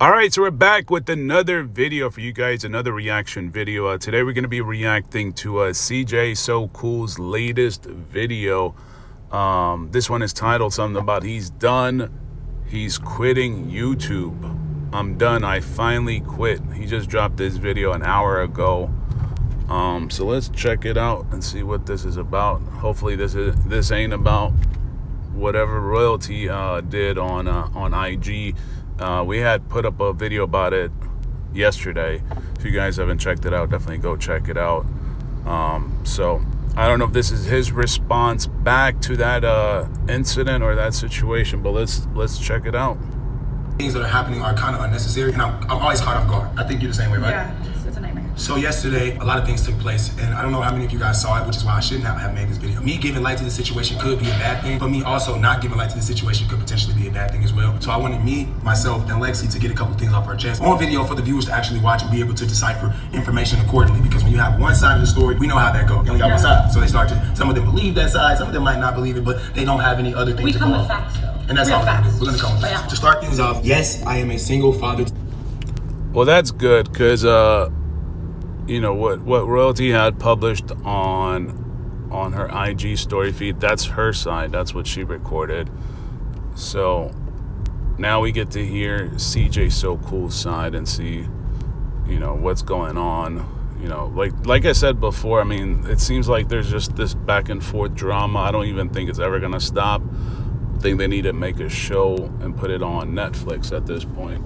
All right, so we're back with another video for you guys, another reaction video. Today we're going to be reacting to CJ So Cool's latest video. This one is titled something about he's done. He's quitting YouTube. I'm done. I finally quit. He just dropped this video an hour ago. So let's check it out and see what this is about. Hopefully this ain't about whatever Royalty did on IG. We had put up a video about it yesterday. If you guys haven't checked it out, definitely go check it out. So I don't know if this is his response back to that incident or that situation, but let's check it out. Things that are happening are kind of unnecessary, and I'm always caught off guard. I think you're the same way, right? Yeah, it's a nightmare. So yesterday, a lot of things took place, and I don't know how many of you guys saw it, which is why I shouldn't have made this video. Me giving light to the situation could be a bad thing, but me also not giving light to the situation could potentially be a bad thing as well. So I wanted me, myself, and Lexi to get a couple things off our chest on video for the viewers to actually watch and be able to decipher information accordingly. Because when you have one side of the story, we know how that goes. You only got one side, so they start to. Some of them believe that side, some of them might not believe it, but they don't have any other things to go off. We come with facts, though. And that's all we're gonna do. We're gonna come with facts. To start things off, yes, I am a single father. Well, that's good because you know what Royalty had published on her IG story feed, that's her side, that's what she recorded. So now we get to hear CJ So Cool's side and see, you know, what's going on. You know, like I said before, I mean, it seems like there's just this back and forth drama. I don't even think it's ever gonna stop. I think they need to make a show and put it on Netflix at this point.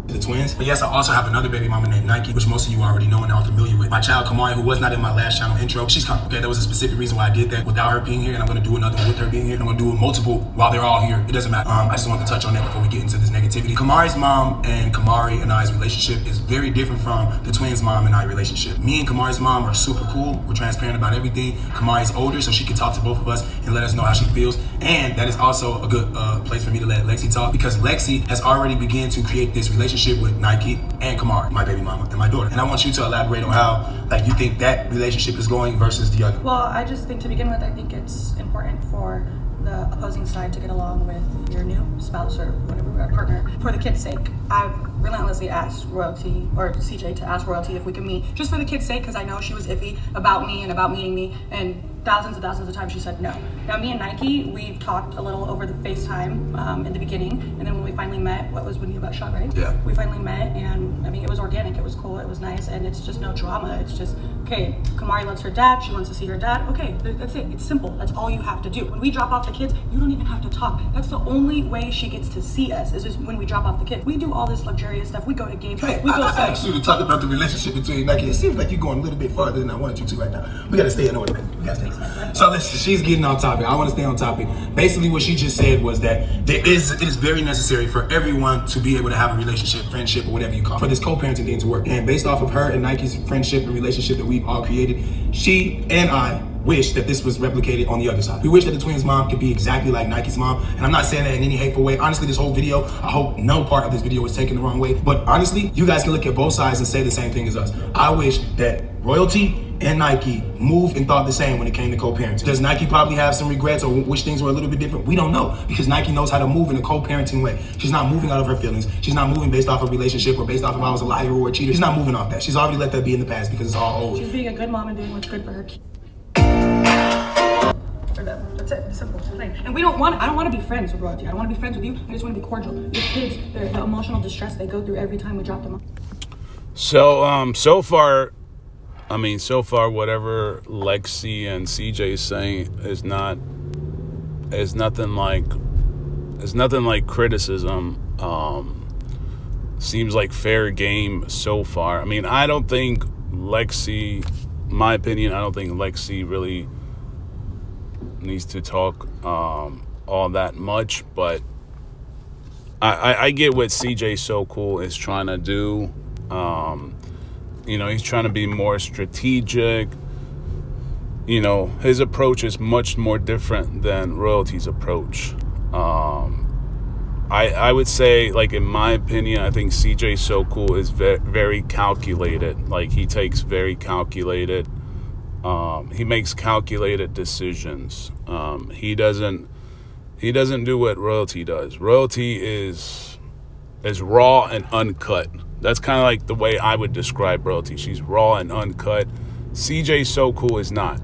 The twins. But yes, I also have another baby mama named Nike, which most of you already know and are familiar with. My child Kamari, who was not in my last channel intro, she's coming. Okay, there was a specific reason why I did that without her being here, and I'm gonna do another one with her being here. I'm gonna do multiple while they're all here. It doesn't matter. I just wanted to touch on that before we get into this negativity. Kamari's mom and Kamari and I's relationship is very different from the twins' mom and I relationship. Me and Kamari's mom are super cool. We're transparent about everything. Kamari's older, so she can talk to both of us and let us know how she feels. And that is also a good place for me to let Lexi talk, because Lexi has already begun to create this relationship with Nike and Kamari, my baby mama and my daughter. And I want you to elaborate on how you think that relationship is going versus the other. Well, I just think, to begin with, I think it's important for the opposing side to get along with your new spouse or whatever partner for the kids' sake. I've relentlessly asked Royalty, or CJ, to ask Royalty if we can meet, just for the kids' sake, because I know she was iffy about me and about meeting me, and thousands of times she said no. Now, me and Nike, we've talked a little over the FaceTime in the beginning, and then when we finally met, what was when you got shot, right? Yeah. We finally met, and I mean, it was organic, it was cool, it was nice, and it's just no drama. It's just, okay, Kamari loves her dad, she wants to see her dad, okay, that's it. It's simple. That's all you have to do. When we drop off the kids, you don't even have to talk. That's the only way she gets to see us, is just when we drop off the kids. We do all this luxurious stuff. We go to games. Hey, we go I asked you to talk about the relationship between Nike. It seems like you're going a little bit farther than I wanted you to right now. We gotta stay in order. We gotta stay in order. So listen, she's getting on topic. I want to stay on topic. Basically, what she just said was that it is very necessary for everyone to be able to have a relationship, friendship, or whatever you call it, for this co-parenting thing to work. And based off of her and Nike's friendship and relationship that we've all created, she and I wish that this was replicated on the other side. We wish that the twins' mom could be exactly like Nike's mom. And I'm not saying that in any hateful way. Honestly, this whole video, I hope no part of this video was taken the wrong way. But honestly, you guys can look at both sides and say the same thing as us. I wish that Royalty and Nike moved and thought the same when it came to co-parenting. Does Nike probably have some regrets or wish things were a little bit different? We don't know, because Nike knows how to move in a co-parenting way. She's not moving out of her feelings. She's not moving based off of a relationship or based off of I was a liar or a cheater. She's not moving off that. She's already let that be in the past because it's all old. She's being a good mom and doing what's good for her kids. That's it. It's simple. And I don't want to be friends with Royalty. I don't want to be friends with you. I just want to be cordial. Your kids, the emotional distress they go through every time we drop them off. So so far, whatever Lexi and CJ is saying is nothing like criticism. Seems like fair game so far. I mean, I don't think Lexi, my opinion, I don't think Lexi really needs to talk all that much, but I get what CJ So Cool is trying to do. You know, he's trying to be more strategic. You know, his approach is much more different than Royalty's approach. I would say, like, in my opinion, I think CJ So Cool is very calculated. Like, he takes very calculated, he makes calculated decisions. He doesn't do what Royalty does. Royalty is is raw and uncut. That's kind of like the way I would describe royalty. She's raw and uncut. CJ So Cool is not.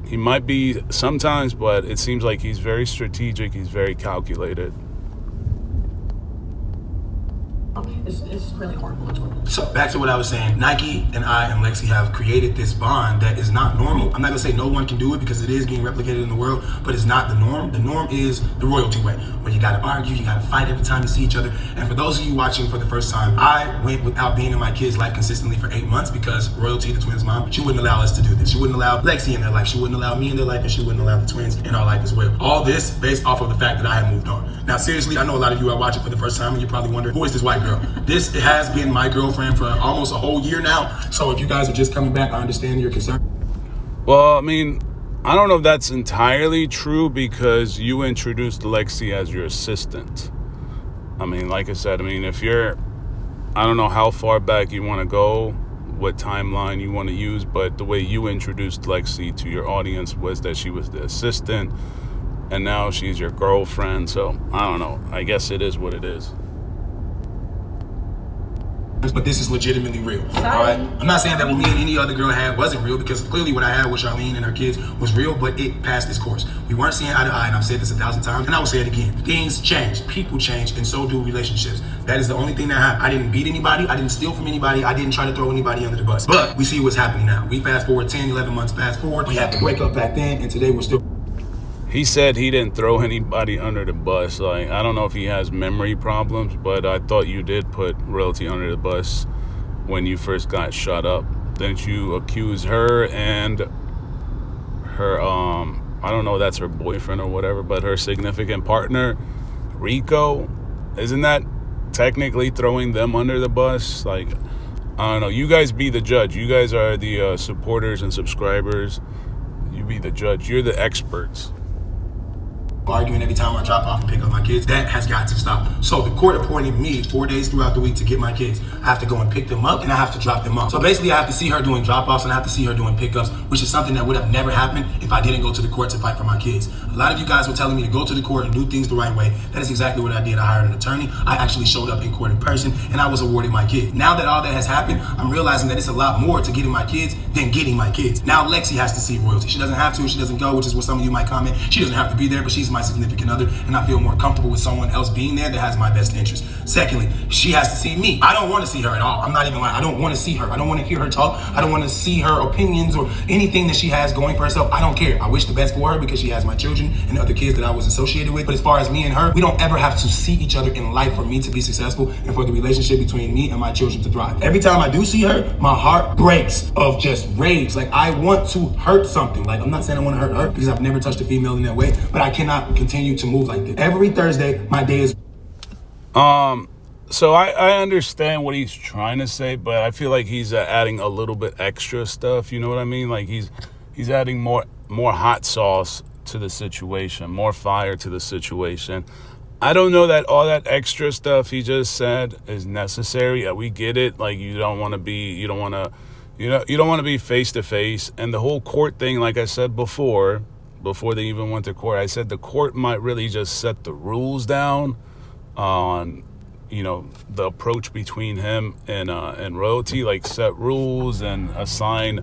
He might be sometimes, but it seems like he's very strategic. He's very calculated. It's really horrible. It's horrible. So back to what I was saying, Nike and I and Lexi have created this bond that is not normal. I'm not gonna say no one can do it because it is being replicated in the world, but it's not the norm. The norm is the royalty way, where you gotta argue, you gotta fight every time you see each other. And for those of you watching for the first time, I went without being in my kids' life consistently for 8 months because Royalty, the twins' mom, she wouldn't allow us to do this. She wouldn't allow Lexi in their life. She wouldn't allow me in their life, and she wouldn't allow the twins in our life as well. All this based off of the fact that I had moved on. Now, seriously, I know a lot of you are watching for the first time and you're probably wondering, who is this white girl? This has been my girlfriend for almost a whole year now. So if you guys are just coming back, I understand your concern. Well, I mean, I don't know if that's entirely true because you introduced Lexi as your assistant. I mean, like I said, I mean, if you're, I don't know how far back you want to go, what timeline you want to use, but the way you introduced Lexi to your audience was that she was the assistant and now she's your girlfriend. So I don't know. I guess it is what it is. But this is legitimately real. Sorry. All right. I'm not saying that what me and any other girl had wasn't real, because clearly what I had with Charlene and her kids was real, but it passed its course. We weren't seeing eye to eye, and I've said this 1,000 times, and I will say it again. Things change, people change, and so do relationships. That is the only thing that happened. I didn't beat anybody, I didn't steal from anybody, I didn't try to throw anybody under the bus. But we see what's happening now. We fast forward 10, 11 months fast forward. We had to break up back then, and today we're still. He said he didn't throw anybody under the bus. Like, I don't know if he has memory problems, but I thought you did put Royalty under the bus when you first got shot up. Didn't you accuse her and her, I don't know if that's her boyfriend or whatever, but her significant partner, Rico? Isn't that technically throwing them under the bus? Like, I don't know. You guys be the judge. You guys are the supporters and subscribers. You be the judge. You're the experts. Arguing every time I drop off and pick up my kids. That has got to stop. So the court appointed me 4 days throughout the week to get my kids. I have to go and pick them up and I have to drop them off. So basically I have to see her doing drop-offs and I have to see her doing pickups, which is something that would have never happened if I didn't go to the court to fight for my kids. A lot of you guys were telling me to go to the court and do things the right way. That is exactly what I did. I hired an attorney. I actually showed up in court in person and I was awarded my kids. Now that all that has happened, I'm realizing that it's a lot more to getting my kids than getting my kids. Now Lexi has to see Royalty. She doesn't have to, she doesn't go, which is what some of you might comment. She doesn't have to be there, but she's my significant other. And I feel more comfortable with someone else being there that has my best interest. Secondly, she has to see me. I don't want to see her at all. I'm not even lying. I don't want to see her. I don't want to hear her talk. I don't want to see her opinions or anything that she has going for herself. I don't care. I wish the best for her because she has my children and other kids that I was associated with. But as far as me and her, we don't ever have to see each other in life for me to be successful and for the relationship between me and my children to thrive. Every time I do see her, my heart breaks of just rage. Like, I want to hurt something. Like, I'm not saying I want to hurt her because I've never touched a female in that way, but I cannot continue to move like this. Every Thursday, my day is. So I understand what he's trying to say, but I feel like he's adding a little bit extra stuff. You know what I mean? Like he's adding more hot sauce to the situation, more fire to the situation. I don't know that all that extra stuff he just said is necessary. We get it. Like, you don't want to be face to face. And the whole court thing, like I said before they even went to court, I said the court might really just set the rules down on, you know, the approach between him and Royalty, like set rules and assign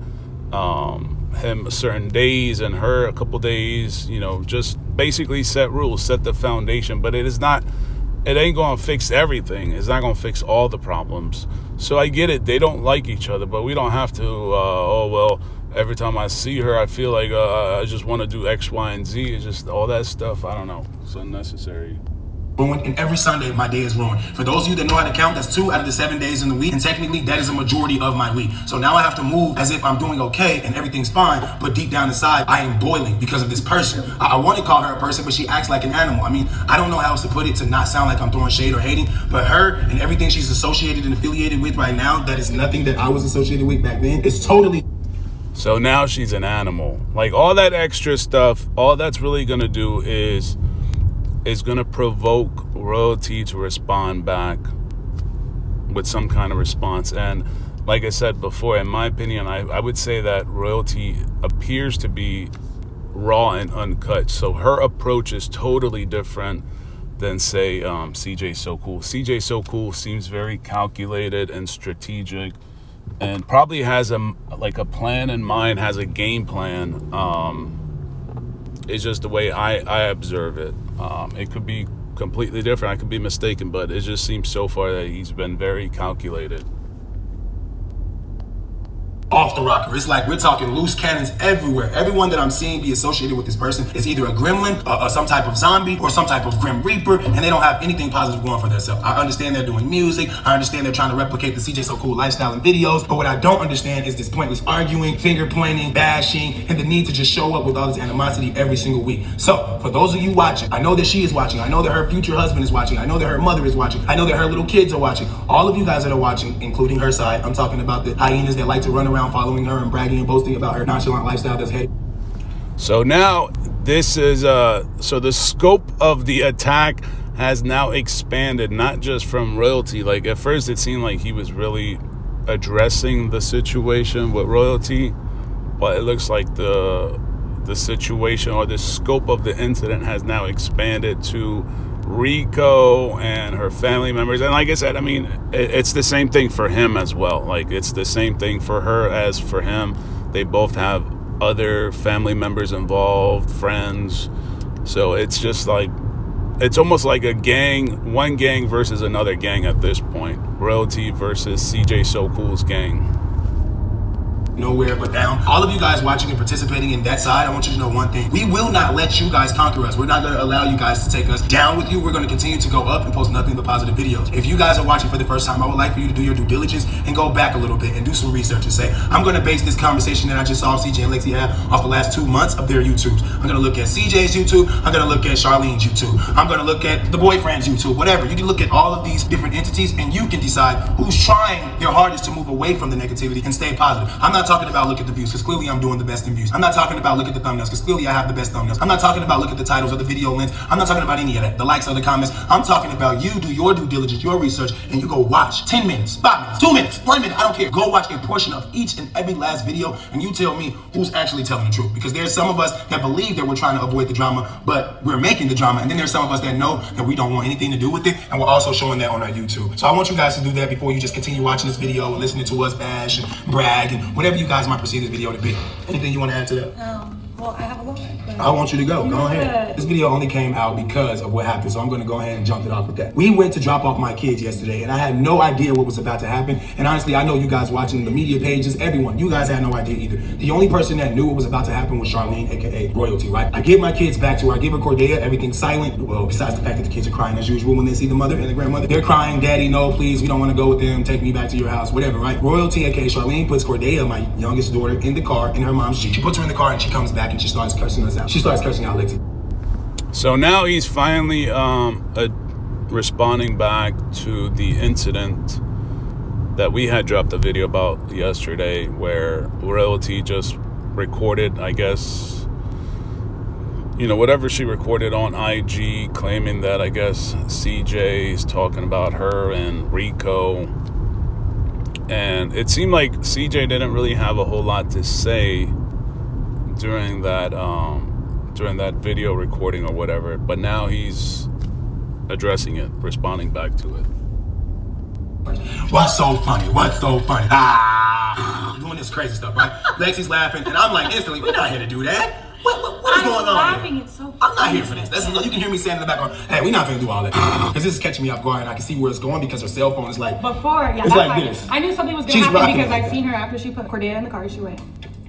him certain days and her a couple days, you know, just basically set rules, set the foundation. But it ain't gonna fix everything. It's not gonna fix all the problems. So I get it, they don't like each other, but we don't have to oh well, every time I see her I feel like I just want to do X, Y, and Z. It's just all that stuff, I don't know, it's unnecessary. Ruined, and every Sunday my day is ruined. For those of you that know how to count, that's 2 out of the 7 days in the week, and technically that is a majority of my week. So now I have to move as if I'm doing okay and everything's fine, but deep down inside I am boiling because of this person. I want to call her a person, but she acts like an animal. I mean, I don't know how else to put it to not sound like I'm throwing shade or hating, but her and everything she's associated and affiliated with right now, that is nothing that I was associated with back then. It's totally. So now she's an animal. Like, all that extra stuff, all that's really gonna do is going to provoke Royalty to respond back with some kind of response. And like I said before, in my opinion, I would say that Royalty appears to be raw and uncut. So her approach is totally different than say CJ So Cool. CJ So Cool seems very calculated and strategic, and probably has a plan in mind, has a game plan. It's just the way I observe it. It could be completely different. I could be mistaken, but it just seems so far that he's been very calculated. Off the rocker. It's like we're talking loose cannons everywhere. Everyone that I'm seeing be associated with this person is either a gremlin, or some type of zombie, or some type of grim reaper, and they don't have anything positive going for themselves. I understand they're doing music. I understand they're trying to replicate the CJ So Cool lifestyle and videos, but what I don't understand is this pointless arguing, finger pointing, bashing, and the need to just show up with all this animosity every single week. So for those of you watching, I know that she is watching. I know that her future husband is watching. I know that her mother is watching. I know that her little kids are watching. All of you guys that are watching, including her side, I'm talking about the hyenas that like to run around following her and bragging and boasting about her nonchalant lifestyle that's hate. So now this is so the scope of the attack has now expanded, not just from royalty. Like at first it seemed like he was really addressing the situation with royalty, but it looks like the situation or the scope of the incident has now expanded to Rico and her family members. And like I said, I mean, it's the same thing for him as well. Like it's the same thing for her as for him. They both have other family members involved, friends. So it's just like, it's almost like a gang, one gang versus another gang at this point. Royalty versus CJ So Cool's gang. Nowhere but down. All of you guys watching and participating in that side, I want you to know one thing. We will not let you guys conquer us. We're not going to allow you guys to take us down with you. We're going to continue to go up and post nothing but positive videos. If you guys are watching for the first time, I would like for you to do your due diligence and go back a little bit and do some research and say, I'm going to base this conversation that I just saw CJ and Lexi have off the last 2 months of their YouTubes. I'm going to look at CJ's YouTube. I'm going to look at Charlene's YouTube. I'm going to look at the boyfriend's YouTube, whatever. You can look at all of these different entities and you can decide who's trying their hardest to move away from the negativity and stay positive. I'm not talking about look at the views, because clearly I'm doing the best in views. I'm not talking about look at the thumbnails, because clearly I have the best thumbnails. I'm not talking about look at the titles or the video links. I'm not talking about any of that, the likes or the comments. I'm talking about you do your due diligence, your research, and you go watch 10 minutes, 5 minutes, 2 minutes, 1 minute, I don't care. Go watch a portion of each and every last video, and you tell me who's actually telling the truth. Because there's some of us that believe that we're trying to avoid the drama, but we're making the drama. And then there's some of us that know that we don't want anything to do with it, and we're also showing that on our YouTube. So I want you guys to do that before you just continue watching this video and listening to us bash and brag and whatever you guys might perceive this video to be. Anything you want to add to that? Well, I have a lot. I want you to go. Go ahead. This video only came out because of what happened, so I'm going to go ahead and jump it off with that. We went to drop off my kids yesterday, and I had no idea what was about to happen. And honestly, I know you guys watching the media pages, everyone, you guys had no idea either. The only person that knew what was about to happen was Charlene, aka Royalty, right? I give my kids back to her. I give her Cordelia, everything's silent. Well, besides the fact that the kids are crying as usual when they see the mother and the grandmother. They're crying, Daddy, no, please, we don't want to go with them. Take me back to your house, whatever, right? Royalty, aka Charlene, puts Cordelia, my youngest daughter, in the car, in her mom's Jeep. She puts her in the car and she comes back and she starts cursing us out. She starts cursing out Lexi. So now he's finally responding back to the incident that we had dropped a video about yesterday, where Royalty just recorded, I guess, you know, whatever she recorded on IG, claiming that, I guess, CJ is talking about her and Rico. And it seemed like CJ didn't really have a whole lot to say during that video recording or whatever, but now he's addressing it, responding back to it. What's so funny? What's so funny? Ah, doing this crazy stuff, right? Lexi's laughing, and I'm like, instantly, we're not here to do that. What is going on here? It's so funny. I'm not here for this. You can hear me saying in the background, hey, we're not gonna do all that. Because this is catching me off guard, and I can see where it's going because her cell phone is like, before, yeah, it's like this. I knew something was gonna happen because I seen her after she put Cordelia in the car. She went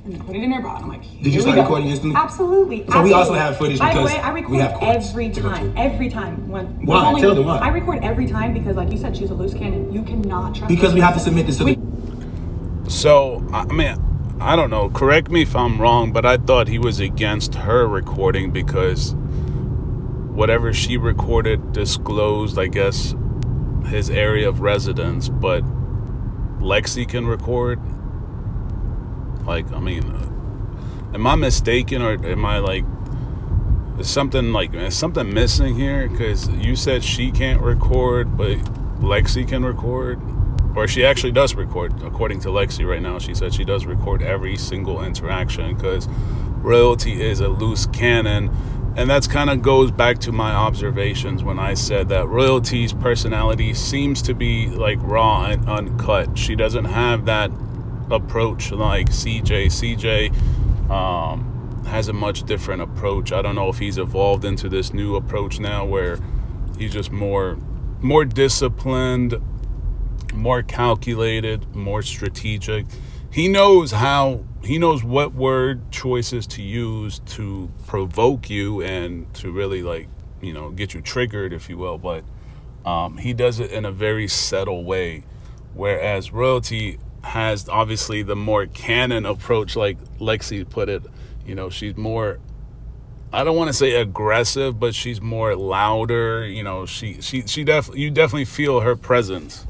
and put it in her bra. I'm like, did you start recording instantly? Absolutely. So we also have footage because by the way, I record every time. Every time. Why? Tell them why. I record every time because, like you said, she's a loose cannon. You cannot trust. Because we have to submit this to the. So I mean, I don't know. Correct me if I'm wrong, but I thought he was against her recording because whatever she recorded disclosed, I guess, his area of residence, but Lexi can record. Like, I mean, am I mistaken, or am I like, is something missing here? Because you said she can't record, but Lexi can record. Or she actually does record, according to Lexi right now. She said she does record every single interaction because Royalty is a loose cannon And that's kind of goes back to my observations when I said that Royalty's personality seems to be like raw and uncut. She doesn't have that approach like CJ. CJ has a much different approach. I don't know if he's evolved into this new approach now where he's just more disciplined, more calculated, more strategic. He knows what word choices to use to provoke you and to really, like, you know, get you triggered, if you will. But he does it in a very subtle way, whereas Royalty has obviously the more canon approach, like Lexi put it. You know, she's more, I don't want to say aggressive, but she's more louder. You know, you definitely feel her presence.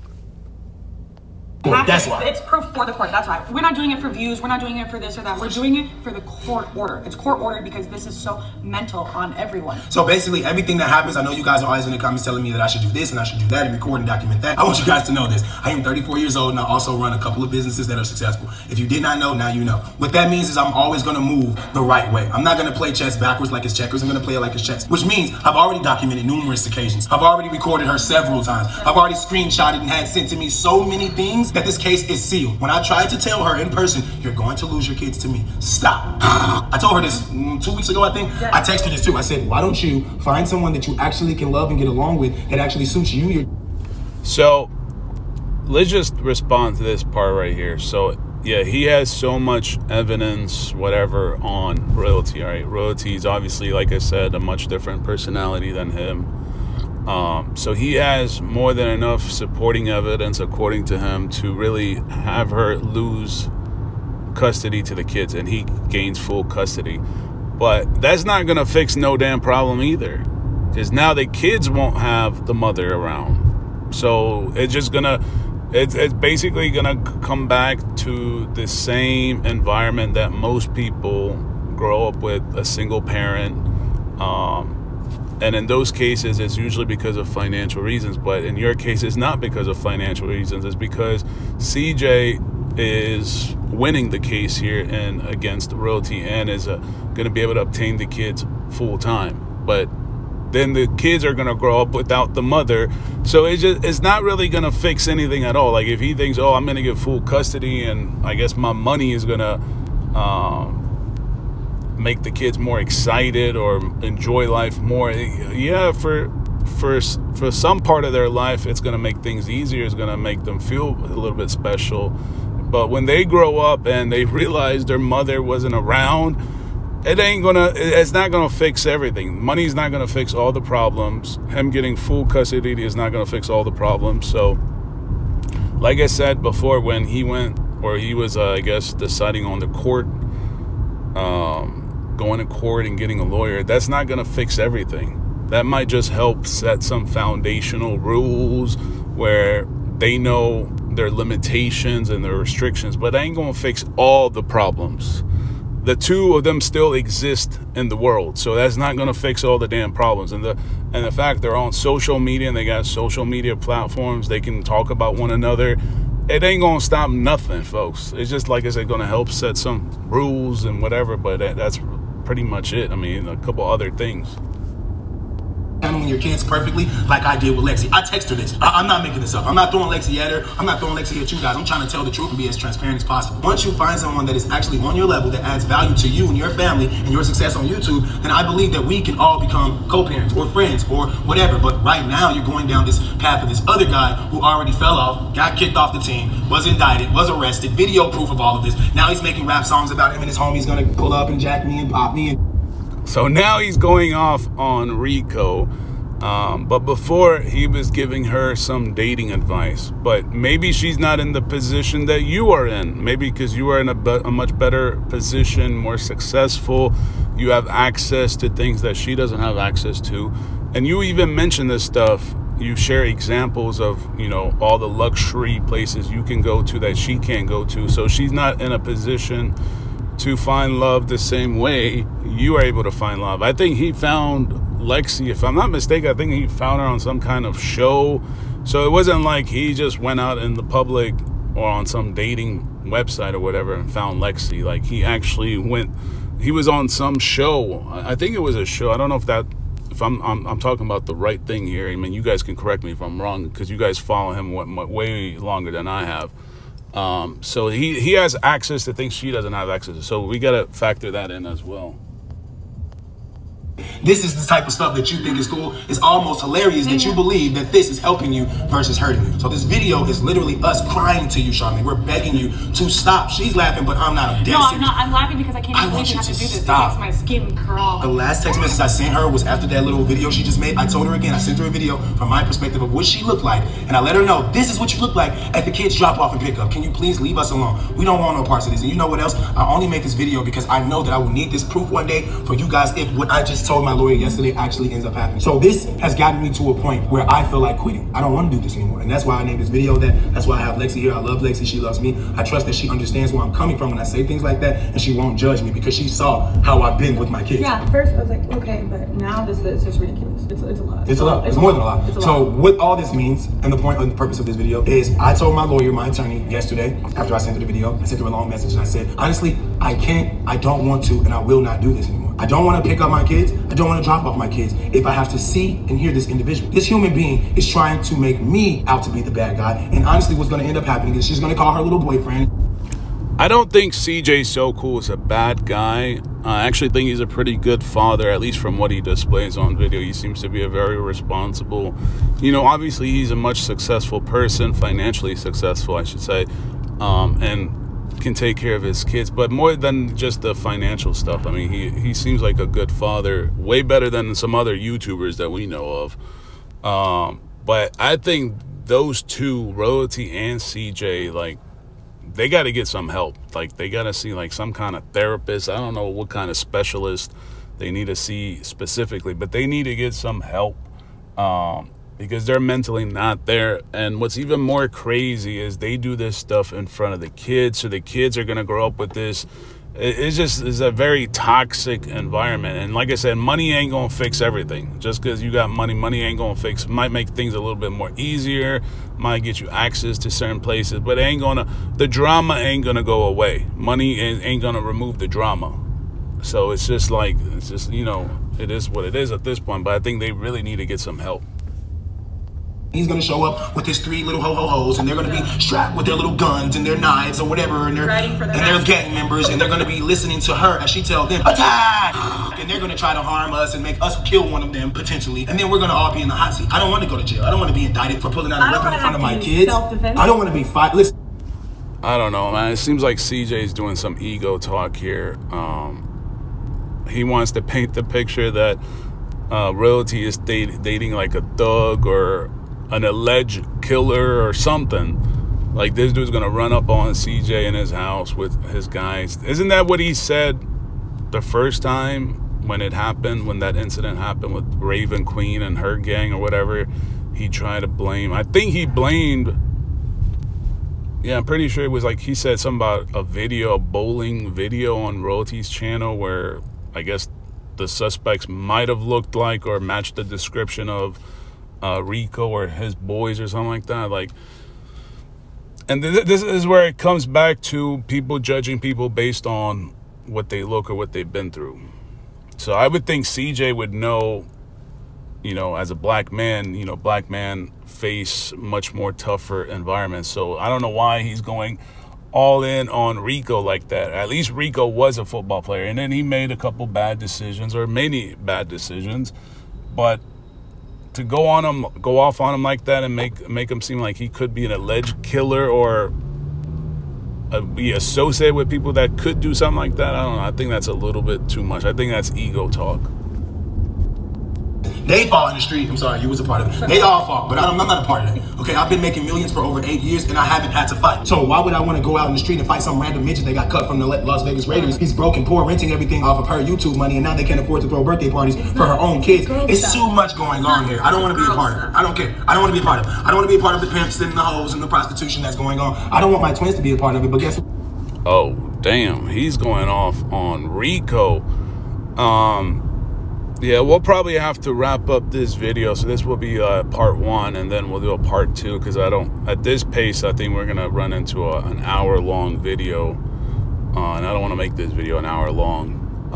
That's why. It's proof for the court. That's why. We're not doing it for views. We're not doing it for this or that. We're doing it for the court order. It's court ordered because this is so mental on everyone. So basically, everything that happens, I know you guys are always in the comments telling me that I should do this and I should do that and record and document that. I want you guys to know this. I am 34 years old and I also run a couple of businesses that are successful. If you did not know, now you know. What that means is I'm always going to move the right way. I'm not going to play chess backwards like it's checkers. I'm going to play it like it's chess, which means I've already documented numerous occasions. I've already recorded her several times. I've already screenshotted and had sent to me so many things that this case is sealed. When I tried to tell her in person, you're going to lose your kids to me, stop. I told her this 2 weeks ago, I think. Yeah. I texted her this too. I said, why don't you find someone that you actually can love and get along with that actually suits you? So let's just respond to this part right here. So yeah, he has so much evidence, whatever, on Royalty. All right, Royalty is obviously, like I said, a much different personality than him. So he has more than enough supporting evidence, according to him, to really have her lose custody to the kids, and he gains full custody. But that's not going to fix no damn problem either, because now the kids won't have the mother around. So it's just it's basically gonna come back to the same environment that most people grow up with, a single parent. And in those cases, it's usually because of financial reasons. But in your case, it's not because of financial reasons. It's because CJ is winning the case here and against Royalty, and is going to be able to obtain the kids full time. But then the kids are going to grow up without the mother. So it's not really going to fix anything at all. Like if he thinks, oh, I'm going to get full custody and I guess my money is going to make the kids more excited or enjoy life more. Yeah, for some part of their life, it's going to make things easier. It's going to make them feel a little bit special. But when they grow up and they realize their mother wasn't around, it's not gonna fix everything. Money's not gonna fix all the problems. Him getting full custody is not gonna fix all the problems. So, like I said before, when he was, I guess, deciding on the court, going to court and getting a lawyer, that's not gonna fix everything. That might just help set some foundational rules where they know their limitations and their restrictions, but that ain't gonna fix all the problems. The two of them still exist in the world, so that's not going to fix all the damn problems. And the fact they're on social media and they got social media platforms, they can talk about one another. It ain't going to stop nothing, folks. It's just, like I said, going to help set some rules and whatever, but that's pretty much it. I mean, a couple other things. Handling your kids perfectly like I did with Lexi. I text her this. I'm not making this up. I'm not throwing Lexi at her. I'm not throwing Lexi at you guys. I'm trying to tell the truth and be as transparent as possible. Once you find someone that is actually on your level, that adds value to you and your family and your success on YouTube, then I believe that we can all become co-parents or friends or whatever. But right now, you're going down this path of this other guy who already fell off, got kicked off the team, was indicted, was arrested, video proof of all of this. Now he's making rap songs about him and his homies gonna pull up and jack me and pop me. So now he's going off on Rico. But before, he was giving her some dating advice. But maybe she's not in the position that you are in. Maybe because you are in a much better position, more successful. You have access to things that she doesn't have access to. And you even mention this stuff. You share examples of, you know, all the luxury places you can go to that she can't go to. So she's not in a position to find love the same way you are able to find love. I think he found Lexi, if I'm not mistaken, I think he found her on some kind of show. So it wasn't like he just went out in the public or on some dating website or whatever and found Lexi. Like he actually went he was on some show. I think it was a show. I don't know if I'm talking about the right thing here. I mean, you guys can correct me if I'm wrong, because you guys follow him way longer than I have. So he has access to things she doesn't have access to. So we got to factor that in as well. This is the type of stuff that you think is cool. It's almost hilarious that you believe that this is helping you versus hurting you. So this video is literally us crying to you, Charmaine. We're begging you to stop. She's laughing, but I'm not. No, I'm not. I'm laughing because I can't believe you have to do this. Stop. It makes my skin crawl. The last text message I sent her was after that little video she just made. I told her again, I sent her a video from my perspective of what she looked like. And I let her know, this is what you look like at the kids drop off and pick up. Can you please leave us alone? We don't want no parts of this. And you know what else? I only make this video because I know that I will need this proof one day for you guys if what I just told my lawyer yesterday actually ends up happening. So this has gotten me to a point where I feel like quitting. I don't want to do this anymore. And that's why I named this video that. That's why I have Lexi here. I love Lexi. She loves me. I trust that she understands where I'm coming from when I say things like that, and she won't judge me because she saw how I've been with my kids. Yeah, at first I was like, okay, but now this is just ridiculous. It's a lot. It's a lot. It's more than a lot. So what all this means, and the point and the purpose of this video is, I told my lawyer, my attorney, yesterday, after I sent her the video, I sent her a long message and I said, honestly, I can't, I don't want to, and I will not do this anymore. I don't want to pick up my kids. I don't want to drop off my kids if I have to see and hear this individual. This human being is trying to make me out to be the bad guy. And honestly, what's going to end up happening is she's going to call her little boyfriend. I don't think CJ So Cool is a bad guy. I actually think he's a pretty good father, at least from what he displays on video. He seems to be a very responsible, obviously he's a much successful person, financially successful, I should say, and can take care of his kids, but more than just the financial stuff. I mean, he seems like a good father, way better than some other YouTubers that we know of. But I think those two, Royalty and CJ, like, they got to get some help. Like, they got to see like some kind of therapist. I don't know what kind of specialist they need to see specifically, but they need to get some help because they're mentally not there. And what's even more crazy is they do this stuff in front of the kids. So the kids are going to grow up with this. It's a very toxic environment. And like I said, money ain't going to fix everything. Just because you got money ain't going to fix, might make things a little bit more easier, might get you access to certain places, but it ain't going to, the drama ain't going to go away. Money ain't going to remove the drama. So it's just like, it is what it is at this point. But I think they really need to get some help. He's going to show up with his 3 little ho-ho-hos, and they're going to be strapped with their little guns and their knives or whatever, and they're gang members, and they're going to be listening to her as she tells them, attack! And they're going to try to harm us and make us kill one of them, potentially. And then we're going to all be in the hot seat. I don't want to go to jail. I don't want to be indicted for pulling out a weapon in front of my kids. I don't want to be fight. Listen. I don't know, man. It seems like CJ's doing some ego talk here. He wants to paint the picture that Royalty is dating like a thug or an alleged killer or something. Like, this dude's gonna run up on CJ in his house with his guys. Isn't that what he said the first time when it happened, when that incident happened with Raven Queen and her gang or whatever? He tried to blame, I think he blamed, yeah, I'm pretty sure it was like, he said something about a bowling video on Royalty's channel where I guess the suspects might have looked like or matched the description of Rico or his boys or something like that. Like, and this is where it comes back to people judging people based on what they look or what they've been through. So I would think CJ would know, as a black man, black man face much more tougher environments. So I don't know why he's going all in on Rico like that. At least Rico was a football player, and then he made a couple bad decisions, or many bad decisions, but to go off on him like that and make him seem like he could be an alleged killer or be associated with people that could do something like that, I don't know. I think that's a little bit too much. I think that's ego talk. They fall in the street. I'm sorry, you was a part of it. They all fall, but I'm not a part of it. Okay, I've been making millions for over 8 years, and I haven't had to fight. So why would I want to go out in the street and fight some random midget that got cut from the Las Vegas Raiders? He's broken, poor, renting everything off of her YouTube money, and now they can't afford to throw birthday parties for her own kids. It's too much going on here. I don't want to be a part of it. I don't care. I don't want to be a part of it. I don't want to be a part of the pimps and the hoes and the prostitution that's going on. I don't want my twins to be a part of it, but guess what? Oh, damn. He's going off on Rico. Yeah, we'll probably have to wrap up this video. So this will be part 1, and then we'll do a part 2 because at this pace, I think we're going to run into an hour-long video. And I don't want to make this video an hour long.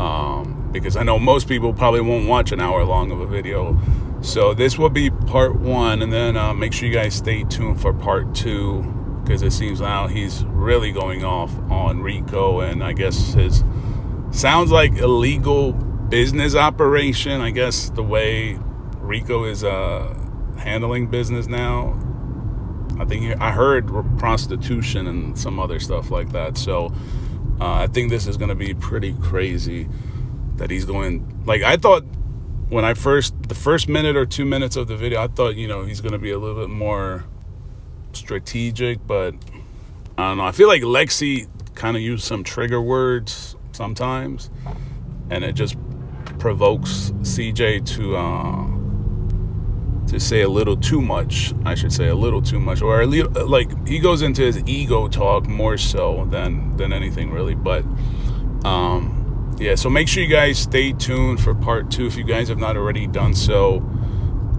because I know most people probably won't watch an hour long of a video. So this will be part 1, and then make sure you guys stay tuned for part 2, because it seems now he's really going off on Rico, and I guess his sounds like illegal business operation. I guess the way Rico is handling business now, I heard prostitution and some other stuff like that. So I think this is going to be pretty crazy that he's going, like, I thought when the first minute or 2 minutes of the video, I thought, you know, he's going to be a little bit more strategic, but I don't know. I feel like Lexi kind of used some trigger words sometimes, and it just provokes CJ to say a little too much. I should say a little too much, or at least, like, he goes into his ego talk more so than anything really. But yeah, so make sure you guys stay tuned for part 2 if you guys have not already done so.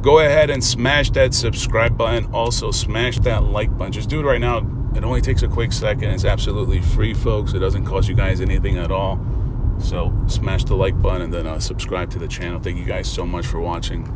Go ahead and smash that subscribe button. Also smash that like button. Just do it right now. It only takes a quick second. It's absolutely free, folks. It doesn't cost you guys anything at all. So smash the like button and then subscribe to the channel. Thank you guys so much for watching.